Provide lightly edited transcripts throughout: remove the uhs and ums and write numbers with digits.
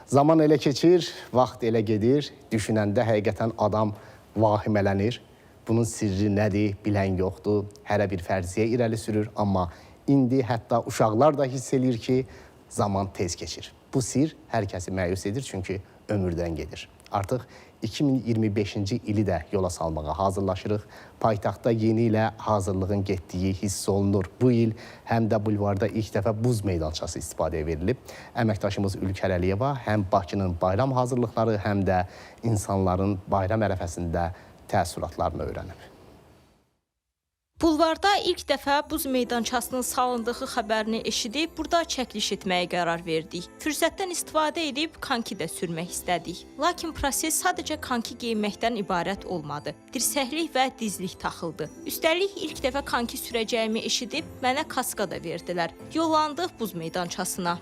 Zaman elə keçir, vaxt elə gedir, düşünəndə həqiqətən adam vahimələnir. Bunun sirri nədir, bilən yoxdur. Hərə bir fərziyyə irəli sürür, amma indi hətta uşaqlar da hiss edir ki, zaman tez keçir. Bu sir hər kəsi məyus edir, çünki ömürdən gedir. Artıq 2025-ci ili də yola salmağa hazırlaşırıq. Paytaxtda yeni ilə hazırlığın getdiyi hiss olunur. Bu il həm də bulvarda ilk dəfə buz meydançası istifadəyə verilib. Əməkdaşımız Ülkər Əliyeva həm Bakının bayram hazırlıqları, həm də insanların bayram ərəfəsində təəssüratlarını öyrənib. Bulvarda ilk dəfə buz meydançasının salındığı xəbərini eşidib, burada çəkiliş etməyə qərar verdik. Fürsətdən istifadə edib konki də sürmək istədik. Lakin proses sadəcə konki geyinməkdən ibarət olmadı. Dirsəklik və dizlik taxıldı. Üstəlik ilk dəfə konki sürəcəyimi eşidib, mənə kaska da verdilər. Yollandıq buz meydançasına.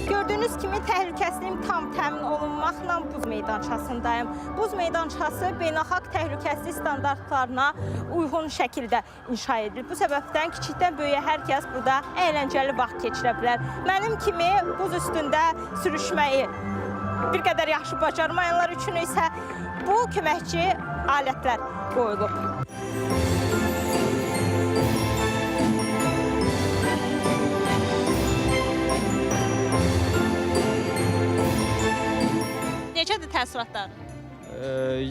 Gördüyünüz kimi təhlükəsizliyim tam təmin olunmaqla buz meydançasındayım. Buz meydançası beynəlxalq təhlükəsizlik standartlarına uyğun şəkildə inşa edilir. Bu səbəbdən kiçikdən böyüyə hər kəs burada əyləncəli vaxt keçirə bilər. Mənim kimi buz üstündə sürüşməyi bir qədər yaxşı bacarmayanlar üçün isə bu köməkçi alətlər qoyulub. Necədir təəssüratlar?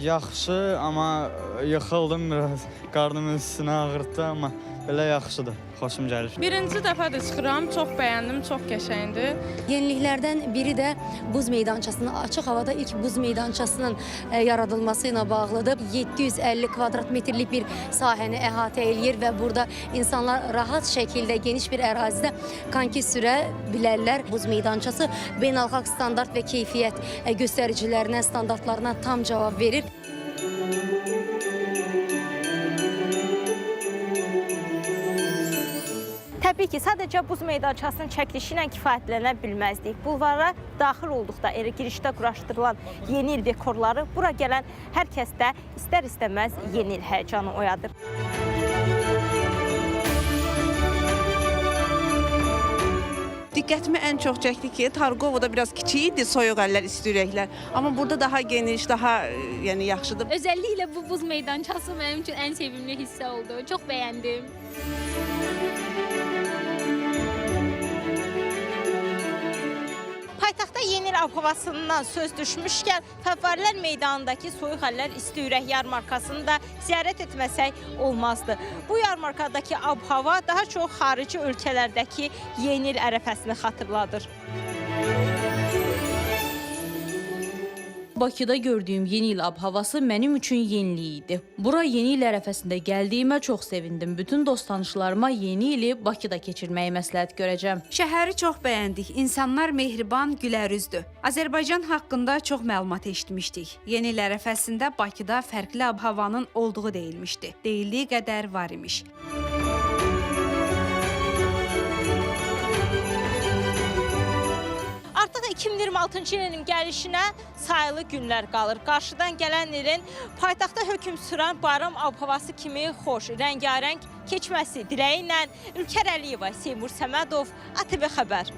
Yaxşı, amma yıxıldım biraz. Qarnımın üstünə ağırtdı, amma belə yaxşıdır. Xoşum gəlir. Birinci dəfədir çıxıram, çox bəyəndim, çox qəşəngdir. Yeniliklərdən biri də buz meydançasının, açıq havada ilk buz meydançasının yaradılması ilə bağlıdır. 750 kvadrat metrlik bir sahəni əhatə eləyir və burada insanlar rahat şəkildə geniş bir ərazidə konki sürə bilərlər. Buz meydançası beynəlxalq standart və keyfiyyət göstəricilərinə, standartlarına tam cavab verir. Təbii ki, sadəcə buz meydançasının çəkilişi ilə kifayətlənə bilməzdik. Bulvara daxil olduqda, elə girişdə quraşdırılan yeni il dekorları bura gələn hər kəsdə istər-istəməz yeni il həyəcanı oyadır. Diqqətimi ən çox çəkdi ki, Targovoda biraz kiçik idi, soyuq əllər, isti ürəklər. Amma burada daha geniş, daha yaxşıdır. Özellikle bu buz meydançası benim için en sevimli hissə oldu. Çok beğendim. Paytaxtda yeni il ab-havasından söz düşmüşkən, Fəvvarilər meydanındakı soyuq əllər isti ürək yarmarkasını da ziyarət etməsək olmazdı. Bu yarmarkadakı ab-hava daha çox xarici ölkələrdəki yeni il ərəfəsini xatırladır. Bakıda gördüyüm yeni il ab-havası mənim üçün yenilik idi. Bura yeni il ərəfəsində gəldiyimə çox sevindim. Bütün dost-tanışlarıma yeni ili Bakıda keçirməyi məsləhət görəcəm. Şəhəri çox bəyəndik. İnsanlar mehriban, gülərüzdür. Azərbaycan haqqında çox məlumat eşitmişdik. Yeni il ərəfəsində Bakıda fərqli ab-havanın olduğu deyilmişdi. Deyildiyi qədər var imiş. Artıq 2026-cı ilin gəlişinə sayılı günlər qalır. Qarşıdan gələn ilin paytaxtda hökm sürən bayram ab-havası kimi xoş, rəngarəng keçməsi diləyi ilə Ülkər Əliyeva, Seymur Səmədov, ATV Xəbər.